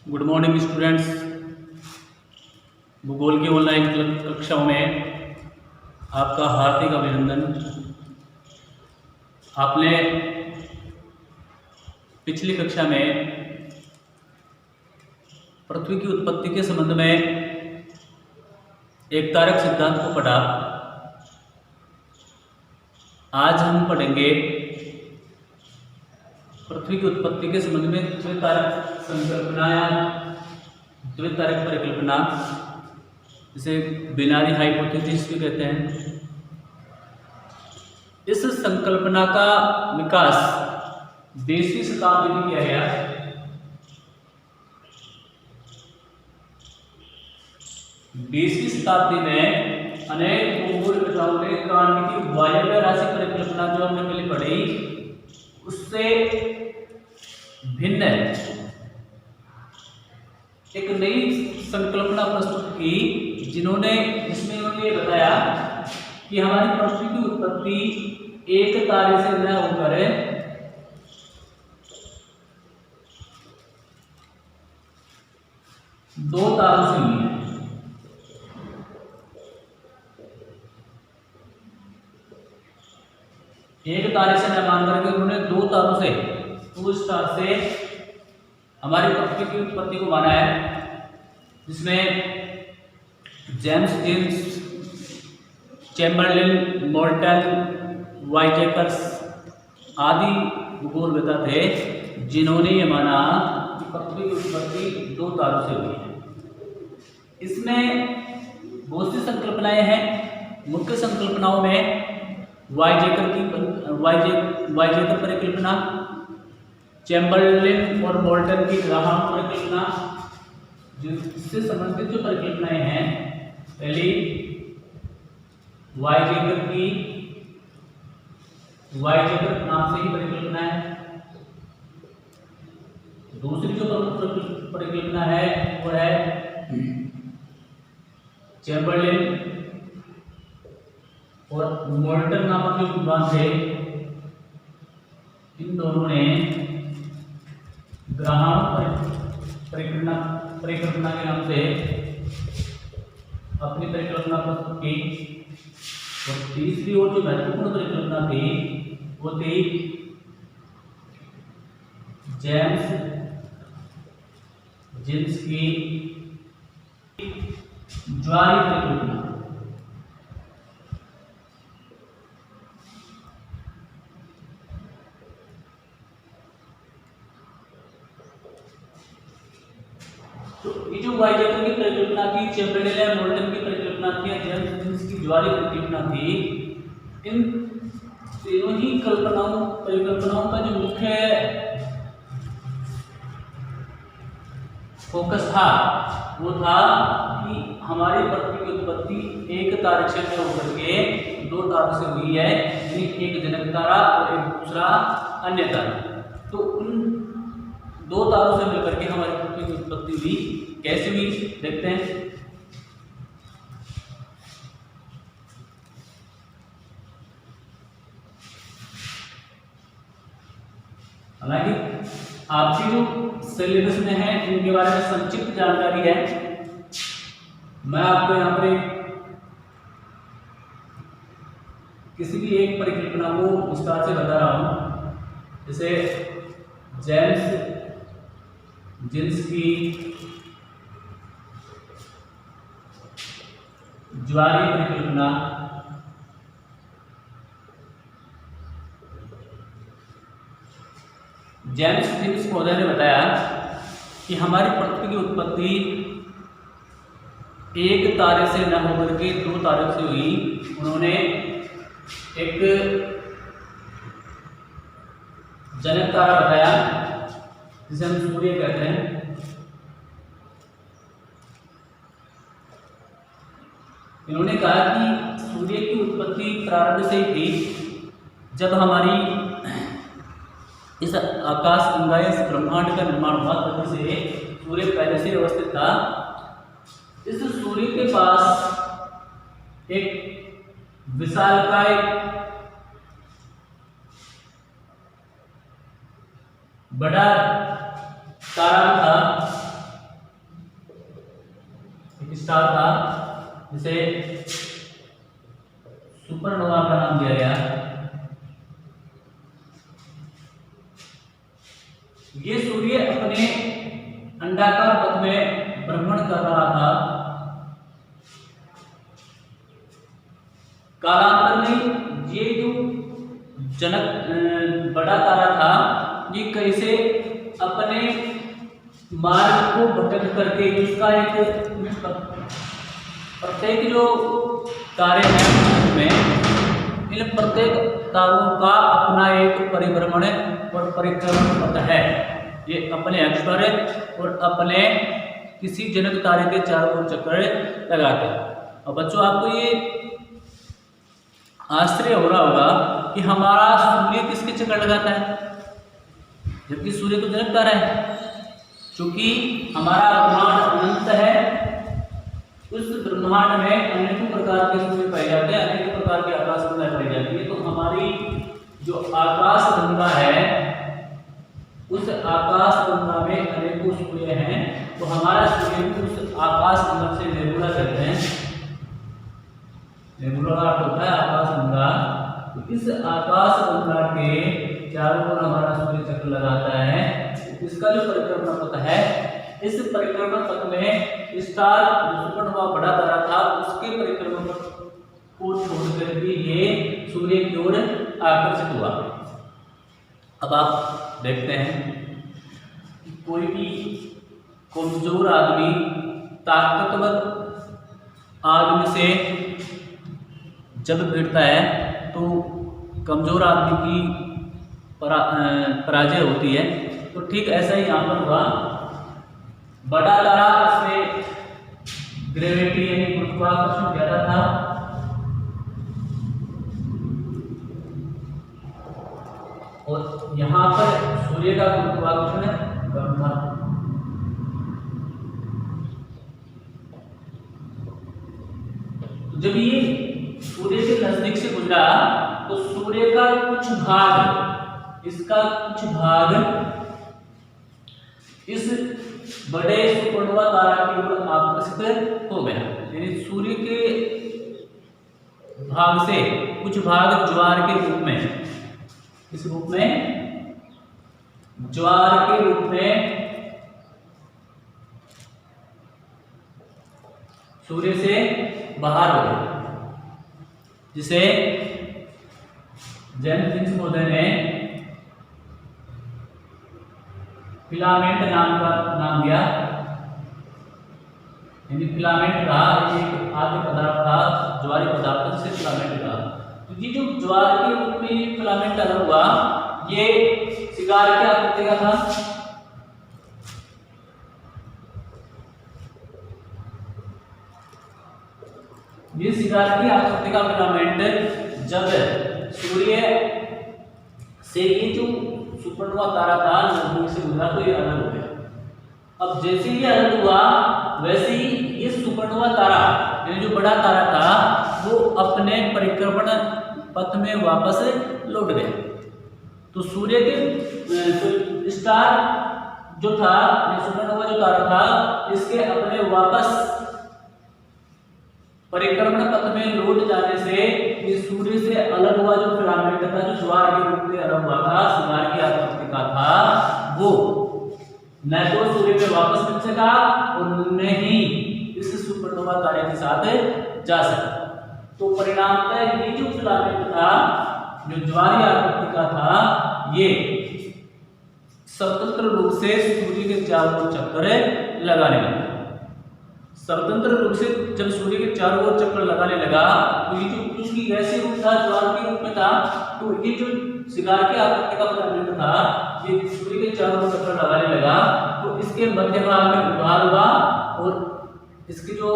Good morning students. भूगोल की online कक्षाओं में आपका हार्दिक अभिनंदन। आपने पिछली कक्षा में पृथ्वी की उत्पत्ति के संबंध में एक तारक सिद्धांत को पढ़ा। आज हम पढ़ेंगे पृथ्वी की उत्पत्ति के संबंध में द्वितारक संकल्पना या द्वितारक परिकल्पना, जिसे बिनारी हाइपोथेसिस भी कहते हैं। इस संकल्पना का विकास 20वीं शताब्दी में किया गया। बीसवीं शताब्दी में अनेक भूगोलविदों ने क्रांति की वायव्य राशि परिकल्पना जो हमने पहले पढ़ी उससे भिन्न एक नई संकल्पना प्रस्तुत की, जिसमें उन्होंने बताया कि हमारी पृथ्वी की उत्पत्ति एक तारे से न होकर दो तारों से हुई है। एक तारे से न मान करके उन्होंने दो तारों से, टू स्टार से हमारी पृथ्वी की उत्पत्ति को माना है, जिसमें जेम्स चैम्बरलिन, मोल्टन, वाइजेकर्स आदि भूगोलविद थे जिन्होंने ये माना कि पृथ्वी की उत्पत्ति दो तारों से हुई है। इसमें बहुत सी संकल्पनाएं हैं। मुख्य संकल्पनाओं में वाइजेकर परिकल्पना, चैम्बरलिन और मोल्टन की ग्राहम परिकल्पना, जिससे संबंधित जो परिकल्पनाएं हैं, पहली वाइजेकर नाम से ही परिकल्पना है। दूसरी जो प्रमुख परिकल्पना है वो है चैम्बरलिन और मोल्टन नामक जो विद्वान थे, इन दोनों ने ग्राहम परिकल्पना के नाम से अपनी परिकल्पना प्रस्तुत की। और तीसरी और जो महत्वपूर्ण परिकल्पना थी वो थी जेम्स जिन्स की ज्वारीय परिकल्पना। तो ये जो वाइजेकर की परिकल्पना थी, चैम्बरलिन मोल्टन की परिकल्पना थी या जेम्स जिन्स की ज्वारीय परिकल्पना थी, इन तीनों ही परिकल्पनाओं का जो मुख्य फोकस था वो था कि हमारी पृथ्वी की उत्पत्ति एक तारे से होकर के दो तारों से हुई है, यानी एक जनक तारा और एक दूसरा अन्य तारा। तो उन दो तारों से मिलकर के हमारी पृथ्वी की उत्पत्ति हुई। कैसे हुई देखते हैं। हालांकि आपकी जो सिलेबस में है इनके बारे में संक्षिप्त जानकारी है, मैं आपको यहाँ पर किसी भी एक परिकल्पना को विस्तार से बता रहा हूं। जैसे जेम्स जिन्स की ज्वारीय परिकल्पना, जेम्स जिन्स महोदय ने बताया कि हमारी पृथ्वी की उत्पत्ति एक तारे से न होकर के दो तारों से हुई। उन्होंने एक जनक तारा बताया जिसे हम सूर्य कहते हैं। इन्होंने कहा कि सूर्य की उत्पत्ति प्रारंभ से ही थी, जब हमारी इस आकाश गंगा इस ब्रह्मांड का निर्माण हुआ, तभी से सूर्य पहले से अवस्थित था। इस सूर्य के पास एक विशालकाय बड़ा तारा था स्टार था, जिसे सुपरनोवा का नाम दिया गया। ये सूर्य अपने अंडाकार पथ में भ्रमण कर रहा था। कालांतर में ये जो जनक बड़ा तारा था, ये कैसे अपने मार्ग को भटक करके, इसका एक प्रत्येक जो तारे हैं में, इन प्रत्येक तारों का अपना एक परिभ्रमण और परिक्रमण पथ है। ये अपने अक्ष पर और अपने किसी जनक तारे के चारों ओर चक्कर लगाते हैं। और बच्चों, आपको ये आश्चर्य हो रहा होगा कि हमारा सूर्य किसके चक्कर लगाता है, जबकि सूर्य तो जनक तारा है। क्योंकि हमारा ब्रह्मांड अनंत है, उस ब्रह्मांड में अनेकों प्रकार के सूर्य पाए जाते हैं, अनेकों प्रकार की आकाश गंगा पाई जाती है। तो हमारी जो आकाश गंगा है, उस आकाश गंगा में अनेकों सूर्य हैं। तो हमारा सूर्य भी उस आकाश गंगा से नेबुला कहते हैं। नेबुला का अर्थ होता है आकाश गंगा। तो इस आकाश गंगा के चारों ओर हमारा सूर्य चक्र लगाता है। इसका जो परिक्रमण पथ है, इस परिक्रमण पथ में स्टार जो सुपरनोवा बड़ा तारा था, उसके परिक्रमण पथ को छोड़कर भी ये सूर्य की ओर आकर्षित हुआ। अब आप देखते हैं, कोई भी कमजोर आदमी ताकतवर आदमी से जब भिड़ता है तो कमजोर आदमी की पराजय होती है। तो ठीक ऐसा ही यहाँ पर हुआ। बड़ा तारा, इसमें ग्रेविटी यानी गुरुत्वाकर्षण ज्यादा था, और यहाँ पर सूर्य का गुरुत्वाकर्षण कम था। जब ये सूर्य के नजदीक से गुजरा तो सूर्य का कुछ भाग, इसका कुछ भाग इस बड़े सुपरनोवा तारा की ओर आकर्षित हो गया। यानी सूर्य के भाग से कुछ भाग ज्वार के रूप में, इस रूप में ज्वार के रूप में सूर्य से बाहर हो गए, जिसे जेम्स फिंच महोदय ने फिलामेंट नाम दिया। यानी फिलामेंट का एक आद्य पदार्थ था, ज्वारीय पदार्थ, जिसे फिलामेंट कहा। तो ये जो ज्वार के रूप में फिलामेंट अलग हुआ, ये सिगार के आकृति का था। ये सिगार की आकृति का फिलामेंट जब सूर्य से ये जो सुपरनोवा तारा था नजदीक से गुजरा तो ये अलग हो गया। अब जैसे ये अलग हुआ, वैसे ही ये सुपरनोवा तारा, यानी जो बड़ा तारा था, वो अपने परिक्रमण पथ में वापस लौट गया। तो सूर्य के स्टार जो था, सुपरनोवा जो तारा था, इसके अपने वापस परिक्रमण पथ में लौट जाने से ये सूर्य से अलग हुआ जो फिलामेंट था, जो ज्वार के रूप में अलग हुआ था, सिगार की आकृति का था, वो न तो सूर्य पे वापस मिल सका और न ही इस सुपरनोवा तारे के साथ जा सका। तो परिणामतः ये जो फिलामेंट था, जो ज्वारीय आकृति का था, ये स्वतंत्र रूप से सूर्य के चारों ओर चक्कर लगाने लगा। स्वतंत्र रूप से जब सूर्य के चारों ओर चक्कर लगाने लगा, तो ये जो उसकी गैसीय रूप था, ज्वार के रूप में था, तो ये जो सिगार की आकृति का फिलामेंट था, ये सूर्य के चारों ओर चक्कर लगाने लगा। तो इसके मध्य भाग में उभार हुआ और इसके जो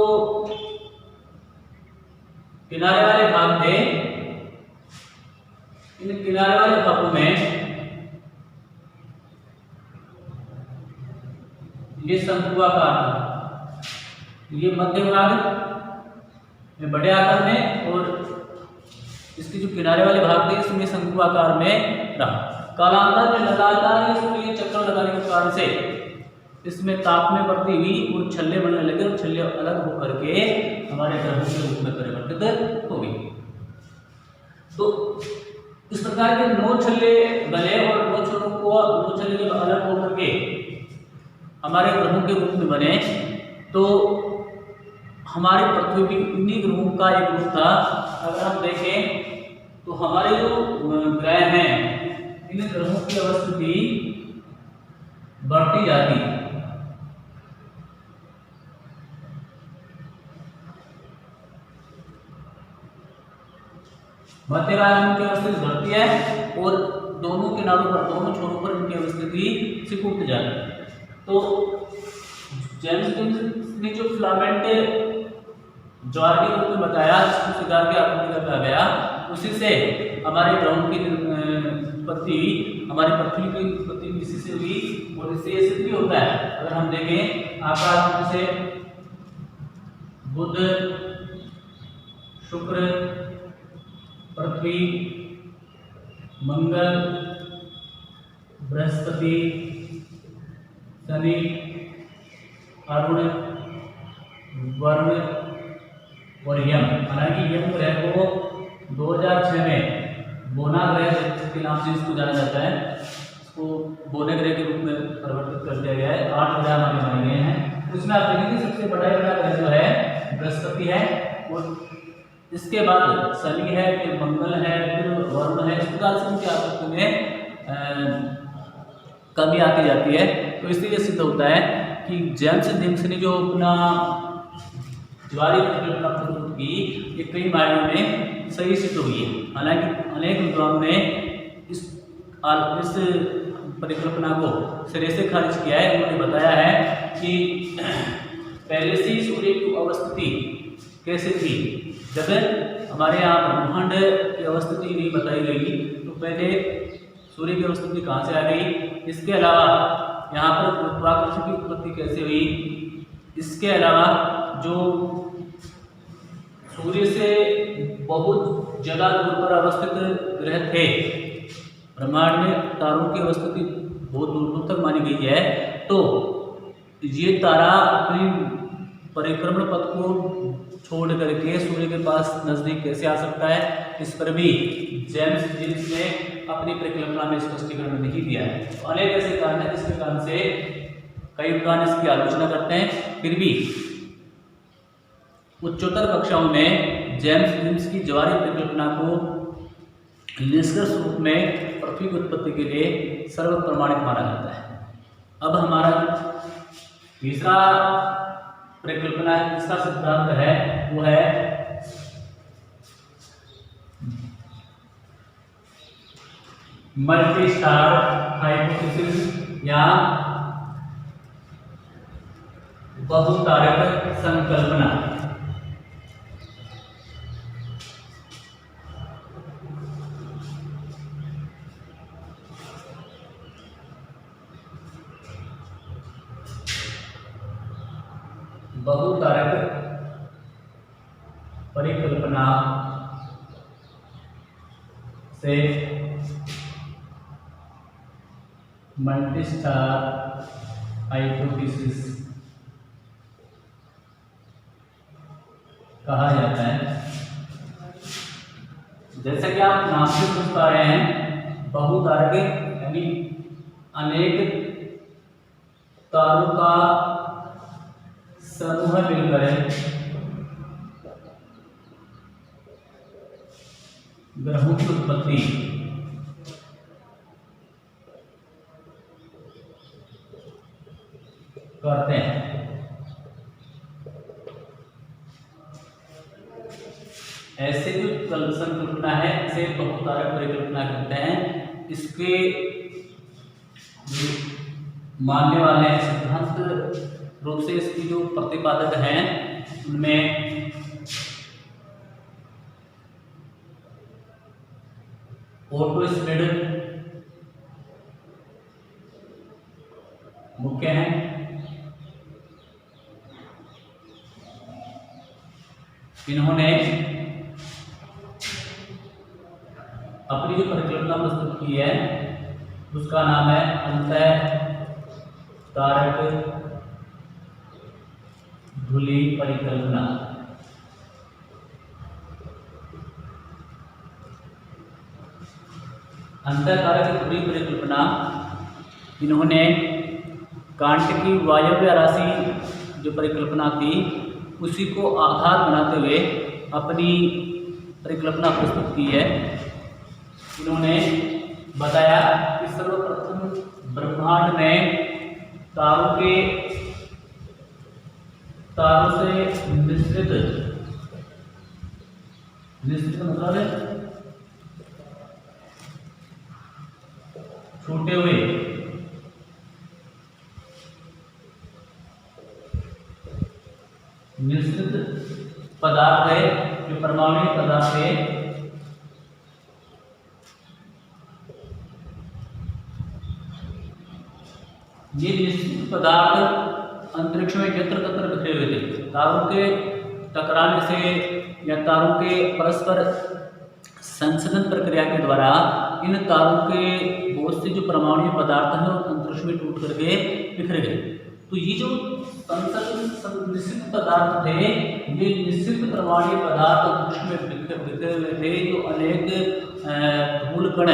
किनारे वाले भाग थे, इन किनारे वाले भागों में ये शंकुआकार था। ये मध्य भाग में बड़े आकार में और इसके जो किनारे वाले भाग थे, इसमें शंकुआकार में रहा। कालांतर में लगातार सूर्य चक्कर लगाने के कारण से इसमें ताप में वृद्धि हुई और छल्ले बनने लगे और छल्ले अलग होकर के हमारे ग्रहों के रूप में परिवर्तित हो गई। तो इस प्रकार के 9 छल्ले बने और 9 छल्ले जब अलग होकर के हमारे ग्रहों के रूप में बने तो हमारी पृथ्वी भी इन्हीं ग्रहों का एक रूप था। अगर हम देखें तो हमारे जो ग्रह हैं इन ग्रहों की अवस्थिति बढ़ती जाती है। मध्य वायुमंडल की अवस्थिति बढ़ती है और दोनों किनारों पर, दोनों छोरों पर इनकी अवस्थिति सिकुड़ती जाती है। तो जेम्स लिंस ने जो फिलामेंट ज्वार के रूप में बताया, जिसको सिगार की आकृति का कहा गया, उसी से हमारे ग्रहों की उत्पत्ति, हमारी पृथ्वी की उत्पत्ति इसी से हुई और इससे ये सिद्ध भी होता है। अगर हम देखें आकाश से बुध, शुक्र, पृथ्वी, मंगल, बृहस्पति, शनि, अरुण, वरुण और यम। हालांकि यम ग्रह को 2006 में बोना ग्रह के नाम से इसको जाना जाता है, इसको बोने ग्रह के रूप में परिवर्तित कर दिया गया है। 8 ग्रह हमारे माने गए हैं। उसमें आप देखेंगे सबसे बड़ा ग्रह जो है बृहस्पति है और इसके बाद शनि है, फिर मंगल है, फिर वरुण है। इस प्रकार से उनकी आकृति में कमी आती जाती है। तो इसलिए सिद्ध होता है कि जेम्स लिंस ने जो अपना ज्वारीय परिकल्पना प्रस्तुत की ये कई मायनों में सही सिद्ध हुई है। हालांकि अनेक विद्वानों ने इस परिकल्पना को सिरे से खारिज किया है। उन्होंने बताया है कि पहले से ही सूर्य की अवस्थिति कैसे थी। जब हमारे यहाँ ब्रह्मांड की अवस्थिति नहीं बताई गई तो पहले सूर्य की अवस्थिति कहाँ से आ गई। इसके अलावा यहाँ पर गुरुत्वाकर्षण की उत्पत्ति कैसे हुई। इसके अलावा जो सूर्य से बहुत ज़्यादा दूर पर अवस्थित ग्रह थे, ब्रह्मांड में तारों की अवस्थिति बहुत दूर दूर तक मानी गई है, तो ये तारा अपनी परिक्रमण पथ को छोड़ करके सूर्य के पास नजदीक कैसे आ सकता है, इस पर भी जेम्स लिंस ने अपनी परिकल्पना में स्पष्टीकरण नहीं दिया है। अनेक ऐसे कारण हैं जिसके कारण से कई विद्वान इसकी आलोचना करते हैं। फिर भी उच्चतर कक्षाओं में जेम्स लिंस की ज्वारीय परिकल्पना को निष्कर्ष रूप में पृथ्वी की उत्पत्ति के लिए सर्व प्रमाणित माना जाता है। अब हमारा तीसरा परिकल्पना, तीसरा सिद्धांत है वो है मल्टी स्टार हाइपोथेसिस या बहुतारक संकल्पना। बहुतारक परिकल्पना से मल्टी स्टार हाइपोथेसिस कहा जाता है। जैसा कि आप नाम से समझ पा रहे हैं, बहुतारक यानी अनेक तारों का समूह मिलकर ग्रहों की उत्पत्ति करते हैं। ऐसे जो संकल्पना है इसे बहुतारक परिकल्पना कहते हैं। इसके मानने वाले सिद्धांत रूप से इसकी जो प्रतिपादक हैं उनमें ओटो स्प्रेड मुख्य हैं। इन्होंने अपनी जो परिकल्पना प्रस्तुत की है उसका नाम है अंतः तारक धुली परिकल्पना। अंतःकारक धुली परिकल्पना इन्होंने कांट की वायव्य राशि जो परिकल्पना थी उसी को आधार बनाते हुए अपनी परिकल्पना प्रस्तुत की है। इन्होंने बताया कि सर्वप्रथम ब्रह्मांड में तारों से मिश्रित मतलब है छूटे हुए मिश्रित पदार्थ है जो परमाणु पदार्थ है। ये निश्चित पदार्थ अंतरिक्ष में यत्र तत्र बिखरे हुए थे। तारों के टकराने से या तारों के परस्पर संसदन प्रक्रिया के द्वारा इन तारों के बहुत से जो परमाणु पदार्थ हैं अंतरिक्ष में टूट करके बिखरे गए। तो ये जो निश्चित पदार्थ थे, ये निश्चित परमाणु पदार्थ अंतरिक्ष में बिखरे हुए थे। जो अनेक धूल कण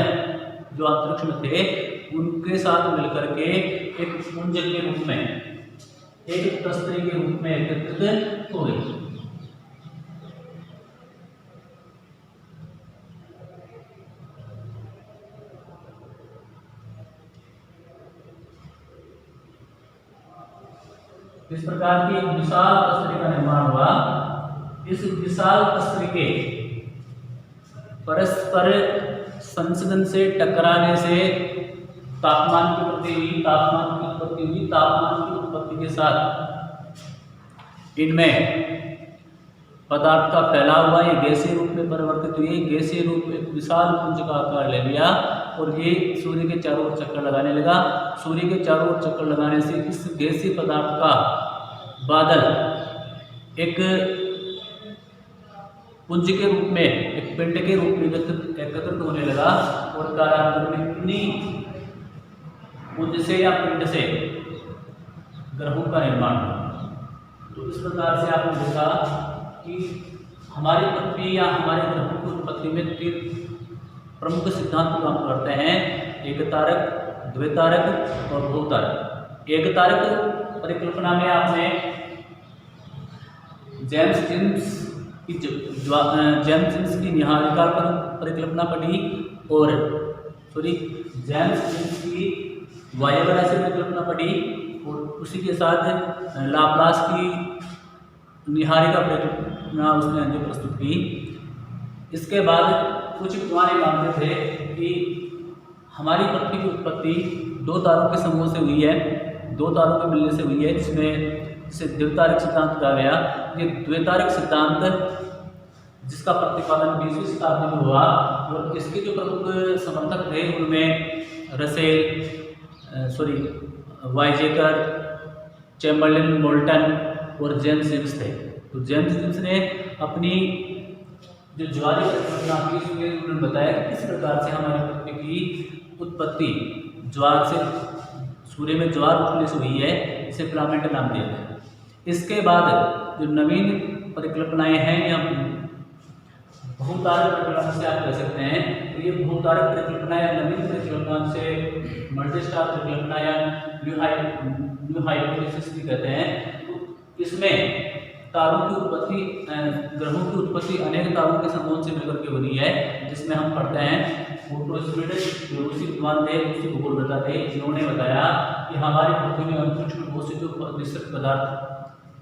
जो अंतरिक्ष में थे उनके साथ मिलकर के एक पुंज के रूप में, एक तस्तरी के रूप में एकत्रित हो गए। इस प्रकार की एक विशाल तस्तरी का निर्माण हुआ। इस विशाल तस्तरी के परस्पर संसदन से टकराने से तापमान की उत्पत्ति हुई। तापमान की उत्पत्ति के साथ इनमें पदार्थ का फैलाव हुआ। ये गैसीय रूप में परिवर्तित हुई। गैसीय रूप एक विशाल पुंज का आकार ले लिया और ये सूर्य के चारों ओर चक्कर लगाने लगा। सूर्य के चारों ओर चक्कर लगाने से इस गैसीय पदार्थ का बादल एक पुंज के रूप में, एक पिंड के रूप में एकत्रित होने लगा और कालांतर में इन्हीं पुंज से या पिंड से ग्रहों का निर्माण हुआ। तो इस प्रकार से आपने देखा कि हमारी पृथ्वी या हमारे ग्रहों की उत्पत्ति में 3 प्रमुख सिद्धांत काम करते हैं: एक तारक, द्वितारक और बहुतारक। एक तारक परिकल्पना में आपने जेम्स जेम्स की निहारिका परिकल्पना पढ़ी और जेम्स की वायव्य राशि परिकल्पना पढ़ी और उसी के साथ लाप्लास की निहारिका परिकल्पना उसने जो प्रस्तुत की। इसके बाद कुछ विद्वान मानते थे कि हमारी पृथ्वी की उत्पत्ति 2 तारों के समूह से हुई है, 2 तारों के मिलने से हुई है, जिसमें इसे द्वितारक सिद्धांत कहा गया। ये द्वितारक सिद्धांत जिसका प्रतिपादन 20वीं शताब्दी में हुआ और इसके जो प्रमुख समर्थक थे उनमें रसेल, वाइजेकर, चैम्बरलेन, मोल्टन और जेम्स जिम्स थे। तो जेम्स जिम्स ने अपनी जो ज्वारीय परिकल्पना की उसमें उन्होंने बताया कि किस प्रकार से हमारी पृथ्वी की उत्पत्ति ज्वार से, सूर्य में ज्वार उठने से हुई है, इसे प्लामेट नाम दिया गया। इसके बाद जो नवीन परिकल्पनाएं हैं या बहुतारक परिकल्पना से आप कह सकते हैं, तो ये बहुतारक परिकल्पना या नवीन परिकल्पना से मल्टीस्टार परिकल्पना या न्यू हाइपोथेसिस भी कहते हैं। तो इसमें तारों की उत्पत्ति, ग्रहों की उत्पत्ति अनेक तारों के समूह से मिलकर के बनी है, जिसमें हम पढ़ते हैं फोटोस्फीयर जो रूसी विद्वान थे, रूसी भूगोलवेत्ता थे, जिन्होंने बताया कि हमारी पृथ्वी में अंतरिक्ष में बहुत से जो मिश्रित पदार्थ,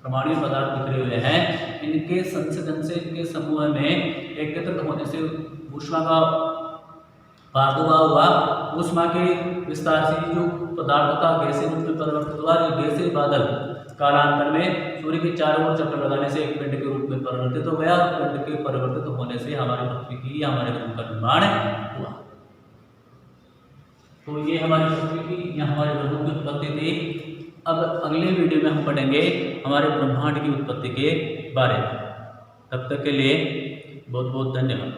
परमाणु पदार्थ बिखरे हुए हैं, इनके संसर्जन से, इनके समूह में एकत्रित होने से ऊष्मा का प्रादुर्भाव हुआ। ऊष्मा के विस्तार से जो पदार्थ का गैसीय रूप में परिवर्तित हुआ। ये गैसीय बादल कालांतर में सूर्य के चारों ओर चक्कर लगाने से एक पिंड के रूप में परिवर्तित हो गया। पिंड के परिवर्तित होने से हमारी पृथ्वी की या हमारे ग्रह का निर्माण हुआ। तो ये हमारी पृथ्वी की या हमारे ग्रहों की उत्पत्ति थी। अब अगले वीडियो में हम पढ़ेंगे हमारे ब्रह्मांड की उत्पत्ति के बारे में। तब तक के लिए बहुत बहुत धन्यवाद।